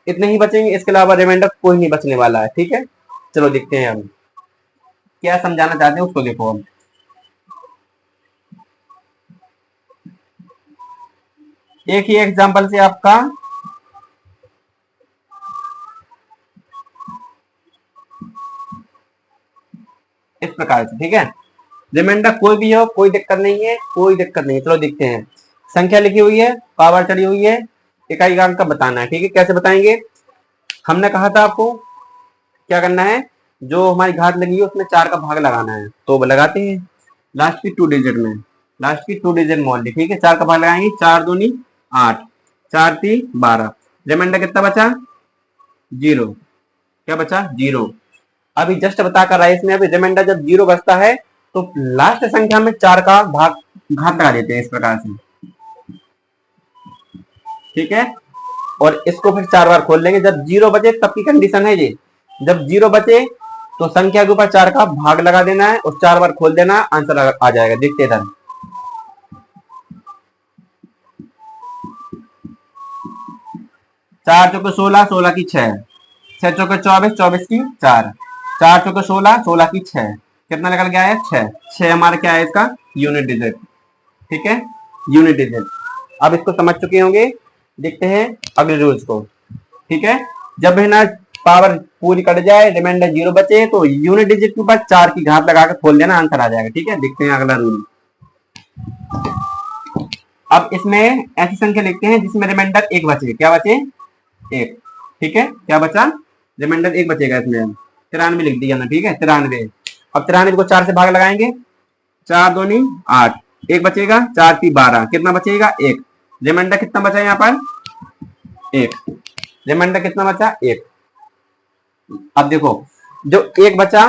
इतने ही बचेंगे, इसके अलावा रिमाइंडर कोई नहीं बचने वाला है, ठीक है। चलो देखते हैं हम क्या समझाना चाहते हैं, उसको देखो हम। एक ही एग्जांपल से आपका इस प्रकार से, ठीक है। रिमाइंडर कोई भी हो कोई दिक्कत नहीं है, कोई दिक्कत नहीं है। चलो देखते हैं, संख्या लिखी हुई है, पावर चढ़ी हुई है, इकाई अंक का बताना है, ठीक है। कैसे बताएंगे, हमने कहा था आपको क्या करना है, जो हमारी घात लगी है उसमें 4 का भाग लगाना है, तो लगाते हैं लास्ट की 2 डिजिट में, लास्ट की 2 डिजिट मोनली, ठीक है। 4 का भाग लगाएंगे, 4 दूनी 8, 4 3 12, रिमाइंडर कितना बचा, जीरो, क्या बचा, जीरो। अभी जस्ट बता कर रहा है इसमें, अभी रिमाइंडर जब जीरो बचता है तो लास्ट संख्या में 4 का भाग घात लगा देते हैं इस प्रकार से, ठीक है। और इसको फिर 4 बार खोल लेंगे, जब जीरो बचे तब की कंडीशन है ये, जब जीरो बचे तो संख्या के ऊपर 4 का भाग लगा देना है और 4 बार खोल देना, आंसर आ जाएगा। देखते हैं 4 चौके 16, 16 की 6, 6 चौके 24, 24 की 4, 4 चौके 16, 16 की 6, कितना निकल गया है, 6। 6 हमारा क्या है इसका यूनिट डिजिट, ठीक है, यूनिट डिजिट। अब इसको समझ चुके होंगे, देखते हैं अगले रूल्स को, ठीक है। जब है ना पावर पूरी कट जाए, रिमाइंडर जीरो बचे तो यूनिट डिजिट के ऊपर 4 की घात लगा के खोल देना, आंसर आ जाएगा, ठीक है। देखते हैं अगला रूल। अब इसमें ऐसी संख्या लिखते हैं जिसमें रिमाइंडर एक बचे, क्या बचे, एक, ठीक है। क्या बचा, रिमाइंडर एक बचेगा इसमें, 93 लिख दिया ना, ठीक है, 93। अब 93 को 4 से भाग लगाएंगे, 4 दूनी 8, एक बचेगा, 4 3 12, कितना बचेगा, एक। रिमाइंडर कितना बचा यहाँ पर, एक, रिमाइंडर कितना बचा, एक। अब देखो जो एक बचा,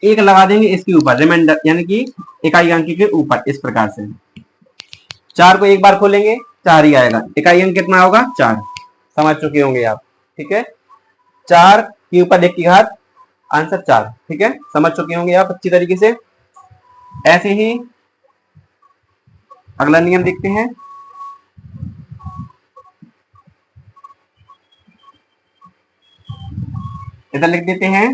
एक लगा देंगे इसके ऊपर रिमाइंडर यानी कि इकाई अंक के ऊपर, इस प्रकार से 4 को एक बार खोलेंगे 4 ही आएगा, इकाई अंक कितना होगा, 4। समझ चुके होंगे आप, ठीक है। 4 के ऊपर एक की घात, आंसर 4, ठीक है। समझ चुके होंगे आप अच्छी तरीके से। ऐसे ही अगला नियम देखते हैं, इधर लिख देते हैं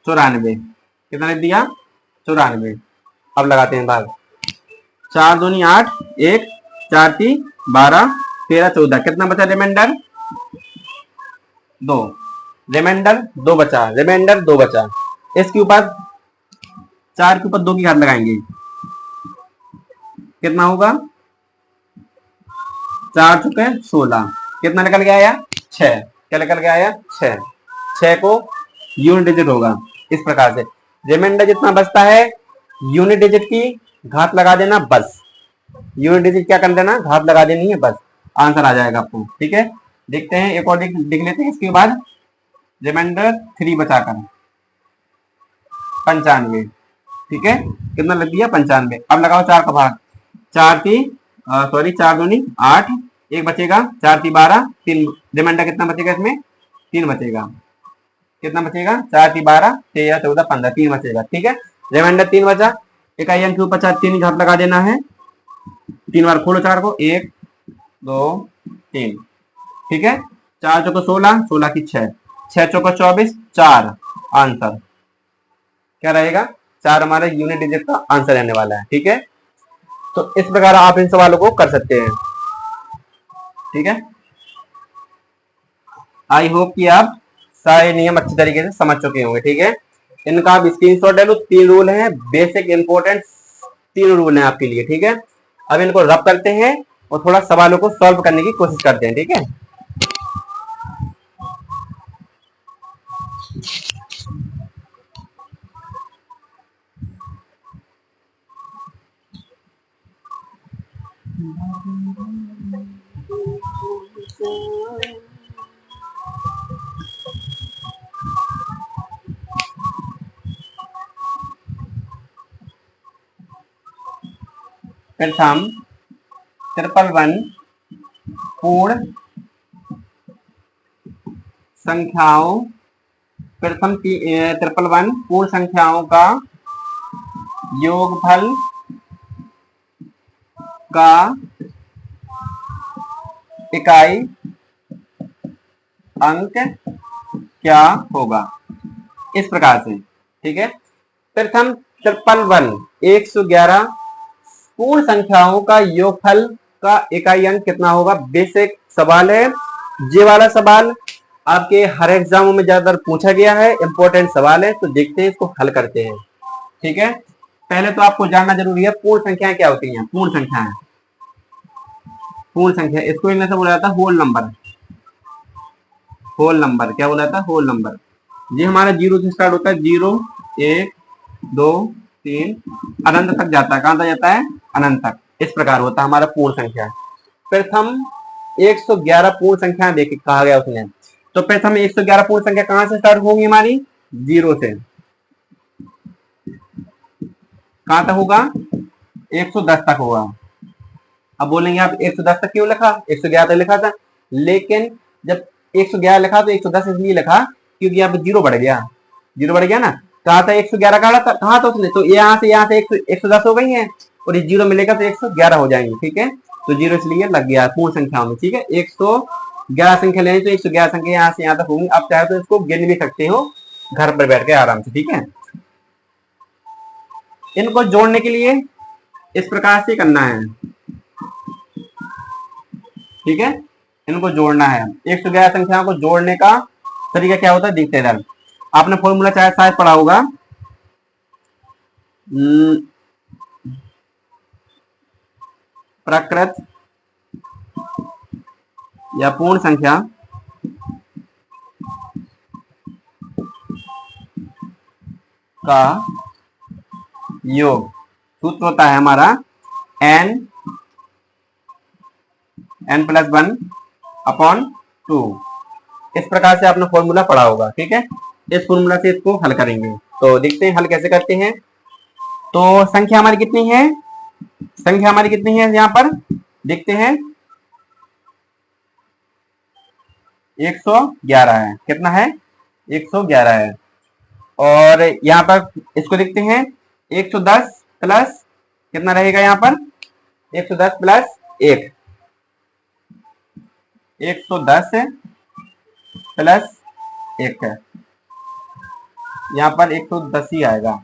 94, कितना लिख दिया, 94। अब लगाते हैं भाग, 4 दूनी 8, एक, 4 3 12, 13 14, कितना बचा रिमाइंडर, 2, रिमाइंडर 2 बचा, रिमाइंडर 2 बचा। इसके ऊपर 4 के ऊपर 2 की घात लगाएंगे, कितना होगा, 4 चुके 16, कितना निकल गया आया, 6, क्या निकल गया आया, 6। 6 को यूनिट डिजिट होगा इस प्रकार से, रिमाइंडर जितना बचता है यूनिट डिजिट की घात लगा देना, बस यूनिट डिजिट क्या कर देना, घात लगा देनी है, बस आंसर आ जाएगा आपको, ठीक है। देखते हैं एक और लिख लेते हैं इसके बाद, रिमाइंडर 3 बचाकर 95, ठीक है, कितना लग दिया, 95। अब लगाओ 4 का भाग, 4 3 सॉरी 4 दूनी 8, एक बचेगा, 4 3 12, 3, रिमाइंडर कितना बचेगा इसमें, 3 बचेगा, कितना बचेगा, 4 3 12 13 14 15, 3 बचेगा, ठीक है। रिमाइंडर 3 बचा, इकाई अंक के ऊपर 4 3 घात लगा देना है, 3 बार खोलो 4 को, 1 2 3, ठीक है। 4 चौको 16, 16 की 6, 6 चौका 24, 4 आंसर क्या रहेगा, 4 हमारे यूनिट डिजिट का आंसर रहने वाला है। ठीक है, तो इस प्रकार आप इन सवालों को कर सकते हैं। ठीक है, आई होप कि आप सारे नियम अच्छी तरीके से समझ चुके होंगे। ठीक है, इनका आप स्क्रीनशॉट ले लो। 3 रूल हैं, बेसिक इंपॉर्टेंट 3 रूल हैं आपके लिए। ठीक है, अब इनको रब करते हैं और थोड़ा सवालों को सॉल्व करने की कोशिश करते हैं। ठीक है, प्रथम 111 पूर्ण संख्याओं, प्रथम 111 पूर्ण संख्याओं का योगफल का इकाई अंक क्या होगा, इस प्रकार से। ठीक है, प्रथम 111 111 पूर्ण संख्याओं का योगफल का इकाई अंक कितना होगा, बेसिक सवाल है। ये वाला सवाल आपके हर एग्जामों में ज्यादातर पूछा गया है, इंपॉर्टेंट सवाल है। तो देखते हैं, इसको हल करते हैं। ठीक है, पहले तो आपको जानना जरूरी है पूर्ण संख्याएं क्या होती हैं। पूर्ण संख्याएं, पूर्ण संख्या इसको इंग्लिश में बोला जाता है होल नंबर। होल नंबर क्या बोला जाता है, होल नंबर। ये हमारा 0 से स्टार्ट होता है, 0 1 2 3 अनंत तक जाता है। कहां तक जाता है, अनंत तक। इस प्रकार होता है हमारा पूर्ण संख्या। प्रथम 111 पूर्ण संख्या देख कहा गया उसने, तो प्रथम 111 पूर्ण संख्या कहां से स्टार्ट होगी हमारी, 0 से। कहां तक होगा, 110 तक होगा। अब बोलेंगे आप 110 तक क्यों लिखा, 111 तक लिखा था। लेकिन जब 111 लिखा तो 110 इसलिए लिखा क्योंकि यहाँ पे 0 बढ़ गया, 0 बढ़ गया ना। कहा था 111 कहा था उसने, तो यहाँ से 110 हो गई है और ये 0 मिलेगा तो 111 हो जाएंगे। ठीक है, तो 0 इसलिए लग गया पूर्ण संख्या में। ठीक है, 111 संख्या लेनी तो 111 संख्या यहाँ से यहाँ तक होंगी। आप चाहे तो इसको गिन भी सकते हो घर पर बैठ के आराम से। ठीक है, इनको जोड़ने के लिए इस प्रकार से करना है। ठीक है, इनको जोड़ना है। 111 संख्याओं को जोड़ने का तरीका क्या होता है, देखते हैं। आपने फॉर्मूला चाहे शायद पढ़ा होगा, प्रकृत या पूर्ण संख्या का योग सूत्र होता है हमारा n+1/2। इस प्रकार से आपने फॉर्मूला पढ़ा होगा। ठीक है, इस फॉर्मूला से इसको हल करेंगे। तो देखते हैं हल कैसे करते हैं। तो संख्या हमारी कितनी है, संख्या हमारी कितनी है यहाँ पर देखते हैं, 111 है। कितना है, 111 है। और यहाँ पर इसको देखते हैं, 110 प्लस कितना रहेगा यहाँ पर, 110 प्लस 1, 110 प्लस 1 है, यहाँ पर 110 ही आएगा।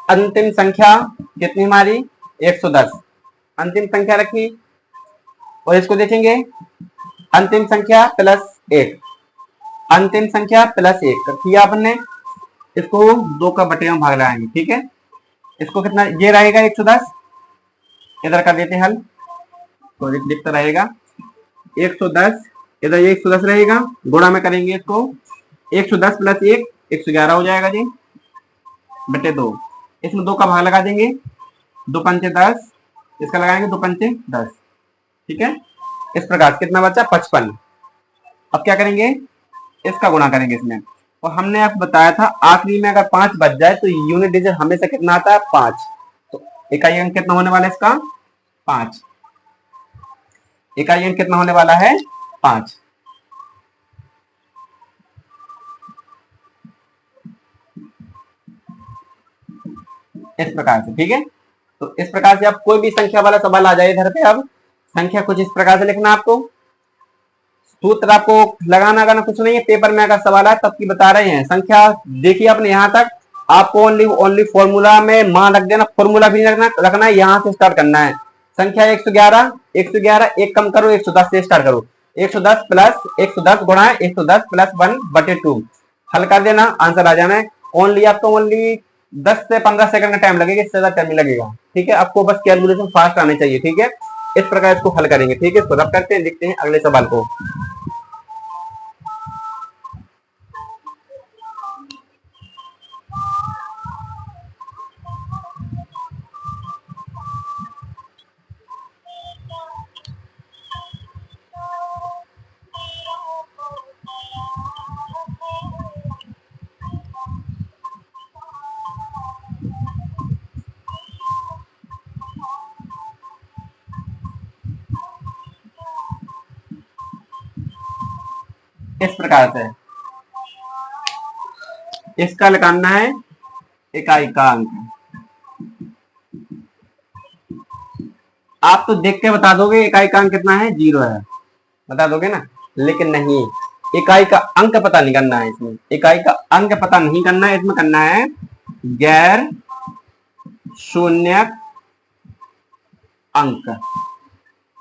अंतिम संख्या कितनी हमारी, 110 अंतिम संख्या रखी और इसको देखेंगे, अंतिम संख्या प्लस 1, अंतिम संख्या प्लस 1 किया आपने। इसको 2 का बटे में भाग लगाएंगे। ठीक है, इसको कितना, ये रहेगा 110, इधर कर देते हैं हल तो दिखता रहेगा 110, इधर ये 110 रहेगा, गुणा में करेंगे इसको, 110 प्लस 1 111 हो जाएगा जी, बटे 2। इसमें 2 का भाग लगा देंगे, 2 पंचे 10, इसका लगाएंगे 2 पंचे 10। ठीक है, इस प्रकार कितना बचा, 55। अब क्या करेंगे, इसका गुणा करेंगे इसमें। और हमने आपको बताया था आखिरी में अगर 5 बच जाए तो यूनिट डिजिट हमेशा कितना आता है, 5। तो इकाई अंक कितना होने वाला है इसका, 5। इकाई अंक कितना होने वाला है, 5। इस प्रकार से। ठीक है, तो इस प्रकार से आप कोई भी संख्या वाला सवाल आ जाए इधर पे, अब संख्या कुछ इस प्रकार से लिखना आपको, सूत्र आपको लगाना कुछ नहीं है, पेपर में अगर सवाल है तब की बता रहे हैं। संख्या देखिए आपने यहाँ तक, आपको ओनली फॉर्मूला में मान रख देना, फॉर्मूला भी रखना है, यहाँ से स्टार्ट करना है। संख्या 111, 111 एक कम करो 110 से स्टार्ट करो, 110 प्लस 110 गुणा 110 प्लस 1/2 हल कर देना, आंसर आ जाना है। ओनली आपको ओनली 10 से 15 सेकंड का टाइम लगेगा, इससे ज्यादा टाइम नहीं लगेगा, ठीक है। आपको बस कैलकुलेशन फास्ट आने चाहिए, ठीक है। इस प्रकार इसको हल करेंगे, ठीक है। इसको रब करते हैं, देखते हैं अगले सवाल को। इस प्रकार से इसका निकालना है इकाई का अंक। आप तो देख के बता दोगे इकाई का अंक कितना है, 0 है, बता दोगे ना, लेकिन नहीं, इकाई का अंक पता नहीं करना है इसमें, इकाई का अंक पता नहीं करना है इसमें, करना है गैर शून्यक अंक।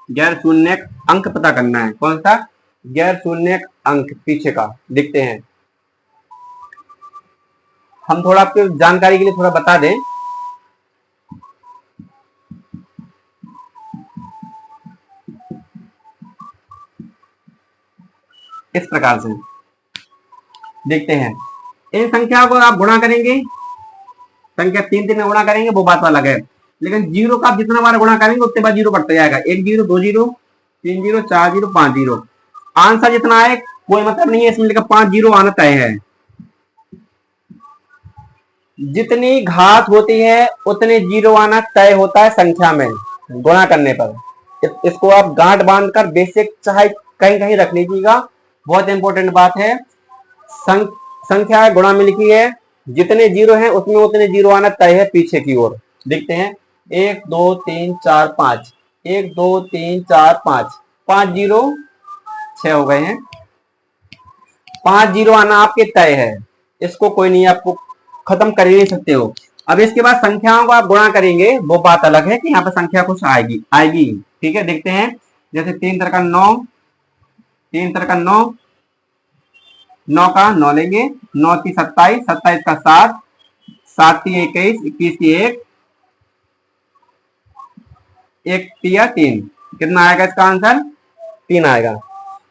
गैर शून्यक अंक पता करना है, कौन सा गैर शून्यक अंक, पीछे का देखते हैं। हम थोड़ा आपकी जानकारी के लिए थोड़ा बता दें, इस प्रकार से देखते हैं। इन संख्याओं को आप गुणा करेंगे, संख्या 3 में गुणा करेंगे वो बात अलग है, लेकिन 0 का आप जितना बार गुणा करेंगे उतने बार 0 बढ़ता जाएगा, 1 0 2 0 3 0 4 0 5 0। आंसर जितना आए कोई मतलब नहीं है, इसमें लिखा 5 0 आना तय है। जितनी घात होती है उतने 0 आना तय होता है संख्या में गुणा करने पर। इसको आप गांठ बांधकर बेसिक चाहे कहीं कहीं रख लीजिएगा, बहुत इंपॉर्टेंट बात है। संख्या गुणा में लिखी है, जितने 0 हैं उसमें उतने 0 आना तय है पीछे की ओर। देखते हैं 1 2 3 4 5, 1 2 3 4 5, 5 0 6 हो गए हैं, 5 0 आना आपके तय है, इसको कोई नहीं, आपको खत्म कर ही नहीं सकते हो। अब इसके बाद संख्याओं को आप गुणा करेंगे वो बात अलग है कि यहाँ पर संख्या कुछ आएगी, ठीक है। देखते हैं, जैसे 3 3 का 9, 3 3 का 9, 9 का 9 लेंगे, 9 3 27, 27 का 7, 7 3 21, 21 की 1, 1 3, कितना आएगा इसका आंसर, 3 आएगा।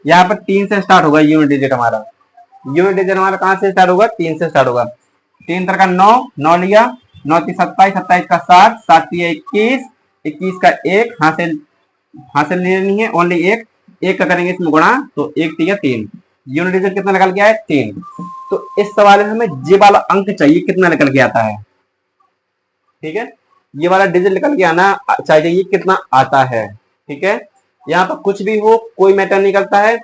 यहाँ पर 3 से स्टार्ट होगा यूनिट डिजिट हमारा, यूनिट डिजिट हमारा कहां से स्टार्ट होगा, 3 से स्टार्ट होगा। 3 3 का 9, 9 लिया, 9 3 27, 27 का 7, 7 3 21, 21 का 1, हासिल लेनी है ओनली 1 का करेंगे इसमें गुणा, तो 1 3, यूनिट डिजिट कितना निकल के आया, 3। तो इस सवाल में हमें ये वाला अंक चाहिए, कितना निकल के आता है, ठीक है। ये वाला डिजिट निकल के आना चाहिए, कितना आता है, ठीक है। यहाँ पर कुछ भी हो कोई मैटर नहीं करता है,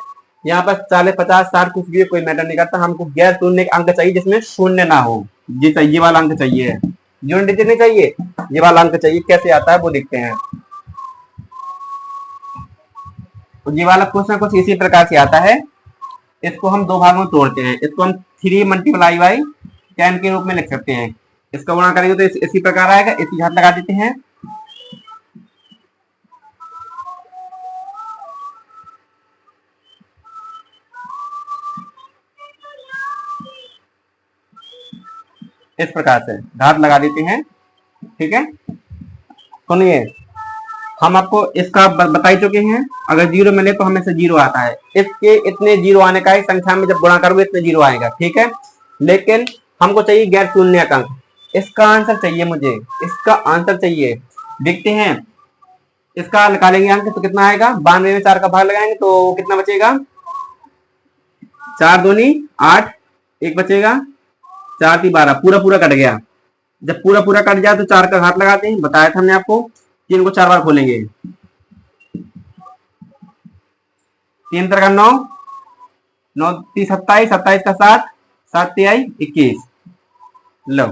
यहाँ पर 40 50 60 कुछ भी कोई मैटर नहीं करता, हमको गैर शून्य अंक चाहिए जिसमें शून्य ना हो, ये वाला अंक चाहिए, यूनिट डिजिट नहीं चाहिए, ये वाला अंक चाहिए। कैसे आता है वो देखते हैं। तो ये वाला कुछ ना कुछ इसी प्रकार से आता है। इसको हम दो भागों में तोड़ते हैं, इसको हम 3 मल्टीप्लाई बाई 10 के रूप में लिख सकते हैं। इसका गुणा करेंगे तो इसी प्रकार आएगा, इसी घात लगा देते हैं, इस प्रकार से घात लगा देते हैं, ठीक है। सुनिए, हम आपको इसका बता ही चुके हैं, अगर 0 मिले तो हमें से 0 आता है, इसके इतने 0 आने का है, संख्या में जब गुणा करोगे इतने 0 आएगा, ठीक है। लेकिन हमको चाहिए गैर शून्य अंक, इसका आंसर चाहिए मुझे, इसका आंसर चाहिए। देखते हैं, इसका निकालेंगे अंक तो कितना आएगा, 92 में 4 का भाग लगाएंगे तो कितना बचेगा, 4 दूनी 8, 1 बचेगा, 4 3 12, पूरा पूरा कट गया। जब पूरा पूरा कट जाए तो 4 का घात लगाते हैं, बताया था हमने आपको, 3 को 4 बार खोलेंगे, 3 3 का 9, 9 3 27, 27 का 7, 7 3 21, लो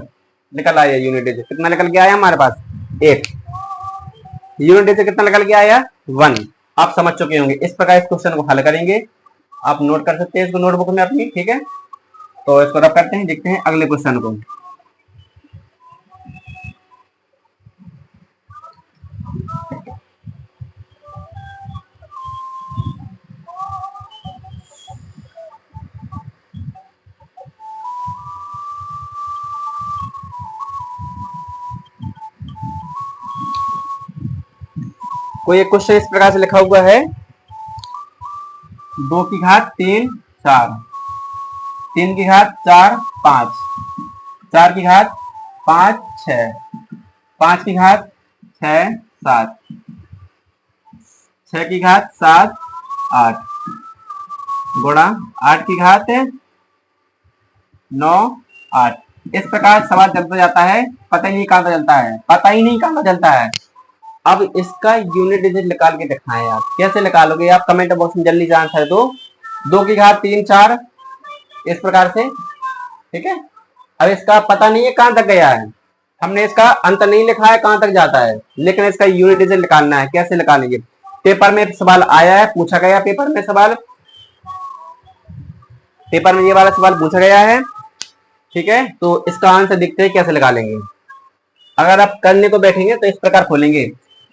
निकल आया यूनिट डिजिट, कितना निकल के आया हमारे पास, 1। यूनिट डिजिट कितना निकल के आया, 1। आप समझ चुके होंगे। इस प्रकार इस क्वेश्चन को हल करेंगे, आप नोट कर सकते हैं इसको नोटबुक में अपनी, ठीक है। तो इसको रब करते हैं, देखते हैं अगले क्वेश्चन को। कोई एक क्वेश्चन इस प्रकार से लिखा हुआ है, 2 की घात 3 4, 3 की घात 4 5, 4 की घात 5 6, 5 की घात 6 7, 6 की घात 7 8, गुणा 8 की घात 9 8। इस प्रकार सवाल चलता जाता है, पता ही नहीं कहां तक चलता है, पता ही नहीं कहां तक चलता है। अब इसका यूनिट डिजिट निकाल के दिखाएं आप, कैसे निकालोगे आप कमेंट बॉक्स में जल्दी से आंसर दो। 2 की घात 3 4 इस प्रकार से, ठीक है। अब इसका पता नहीं है कहां तक गया है, हमने इसका अंत नहीं लिखा है कहां तक जाता है, लेकिन इसका यूनिट डिजिट निकालना है। कैसे निकालेंगे, पेपर में सवाल आया है, पूछा गया पेपर में सवाल, पेपर में ये वाला सवाल पूछा गया है, ठीक है। तो इसका आंसर देखते हैं कैसे निकालेंगे। अगर आप करने को बैठेंगे तो इस प्रकार खोलेंगे,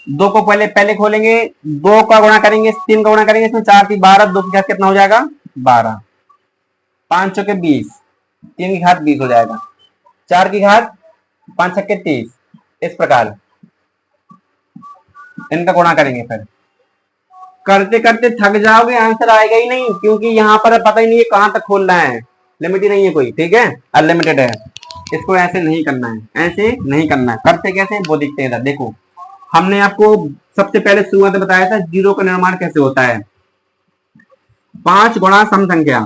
2 को पहले पहले खोलेंगे, 2 का गुणा करेंगे, 3 का गुणा करेंगे, इसमें 4 की 12, 2 की घात कितना हो जाएगा 12, 5 चौके 20, 3 की घात 20 हो जाएगा, 4 की घात 5 छक्के 30। इस प्रकार इनका गुणा करेंगे, फिर करते करते थक जाओगे, आंसर आएगा ही नहीं, क्योंकि यहाँ पर पता ही नहीं है कहां तक खोलना है, लिमिट ही नहीं है कोई, ठीक है, अनलिमिटेड है। इसको ऐसे नहीं करना है, ऐसे नहीं करना है। करते कैसे वो दिखते हैं इधर, देखो हमने आपको सबसे पहले शुरुआत में बताया था जीरो का निर्माण कैसे होता है। 5 गुणा सम संख्या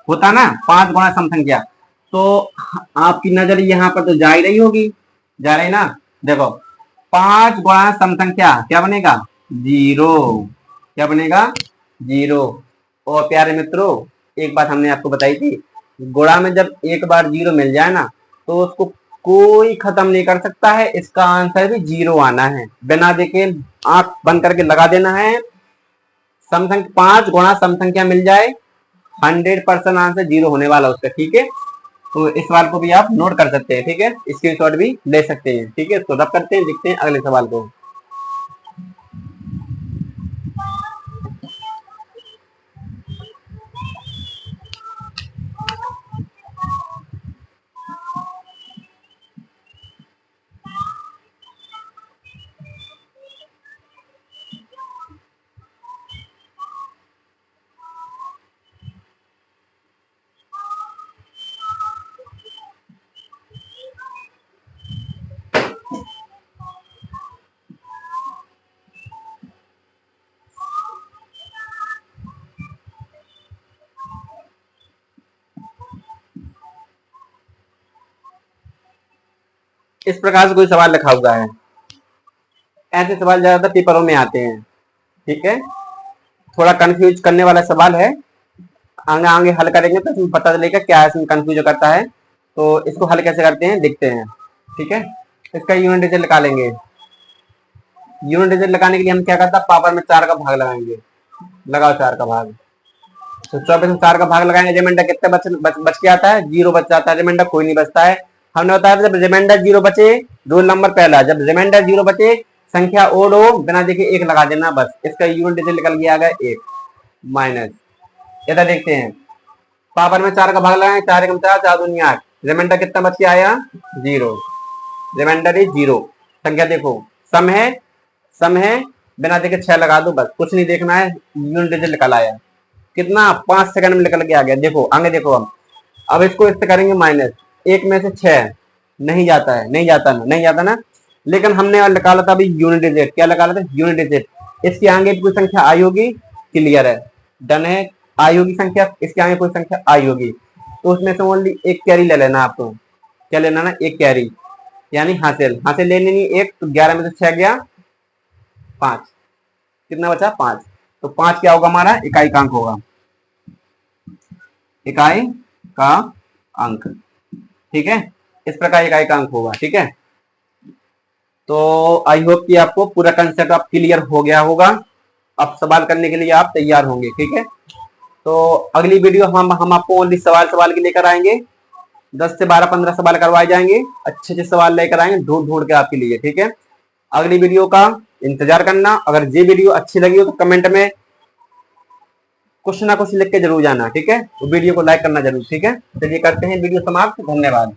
होता ना, 5 गुणा सम संख्या, तो आपकी नजर यहाँ पर तो जा ही रही होगी, जा रही ना। देखो 5 गुणा सम संख्या क्या बनेगा 0, क्या बनेगा 0। और प्यारे मित्रों एक बात हमने आपको बताई थी, गुणा में जब एक बार 0 मिल जाए ना तो उसको कोई खत्म नहीं कर सकता है, इसका आंसर भी 0 आना है, बिना देखे आंख बंद करके लगा देना है। सम संख्या 5 गुणा सम संख्या मिल जाए, 100% आंसर 0 होने वाला उसका, ठीक है। तो इस सवाल को भी आप नोट कर सकते हैं, ठीक है, स्क्रीनशॉट भी ले सकते हैं, ठीक है। इसको रब करते हैं, देखते हैं अगले सवाल को। इस प्रकार से कोई सवाल लिखा हुआ है, ऐसे सवाल ज्यादातर पेपरों में आते हैं, ठीक है। थोड़ा कंफ्यूज करने वाला सवाल है, आगे आगे हल करेंगे तो इसमें पता चलेगा क्या इसमें कंफ्यूज करता है। तो इसको हल कैसे करते हैं देखते हैं, ठीक है। इसका यूनिट डिजिट निकालेंगे, यूनिट डिजिट लगाने के लिए हम क्या करता है, पावर में 4 का भाग लगाएंगे, लगाओ 4 का भाग, तो 24 में 4 का भाग लगाएंगे, रिमाइंडर कितना बच के आता है 0 बच जाता है, रिमाइंडर कोई नहीं बचता है। हमने बताया जब रिमाइंडर 0 बचे, रूल नंबर पहला, जब रिमाइंडर 0 बचे संख्या ओड हो बिना देखे 1 लगा देना बस। इसका यूनिट डिजिट निकल गया 1 माइनस, इधर देखते हैं पावर में 4 का भाग लगाएंगे, 4 एकम 4, 4 दूनी 8, रिमाइंडर कितना बच के आया 0, रिमाइंडर इज 0। संख्या देखो सम है, सम है, बिना देखे 6 लगा दो बस, कुछ नहीं देखना है, यूनिट डिजिट निकल आया कितना 5 सेकंड में निकल के आ गया। देखो आगे देखो, अब इसको इससे करेंगे माइनस, 1 में से 6 नहीं जाता है, नहीं जाता ना, नहीं जाता ना, लेकिन हमने निकाला था अभी यूनिट डिजिट, क्या निकाला था यूनिट डिजिट। इसके आगे कोई संख्या आई होगी, क्लियर है, डन है, आई होगी संख्या, इसके आगे कोई संख्या आई होगी तो उसमें से ओनली एक कैरी ले लेना आपको, क्या लेना ना एक कैरी, यानी हासिल, हासिल ले लेनी एक, तो 11 में से 6 गया 5, कितना बचा 5, तो 5 क्या होगा हमारा इकाई का अंक होगा, इकाई का अंक, ठीक है। इस प्रकार इकाई का अंक होगा, ठीक है। तो आई होप कि आपको पूरा कंसेप्ट आप क्लियर हो गया होगा। अब सवाल करने के लिए आप तैयार होंगे, ठीक है। तो अगली वीडियो हम आपको ओनली सवाल सवाल की लेकर आएंगे। 10 से 12 15 सवाल करवाए जाएंगे, अच्छे अच्छे सवाल लेकर आएंगे ढूंढ ढूंढ के आपके लिए, ठीक है। अगली वीडियो का इंतजार करना। अगर ये वीडियो अच्छी लगी हो तो कमेंट में कुछ ना कुछ लिख के जरूर जाना, ठीक है। तो वीडियो को लाइक करना जरूर, ठीक है। चलिए करते हैं वीडियो समाप्त। धन्यवाद।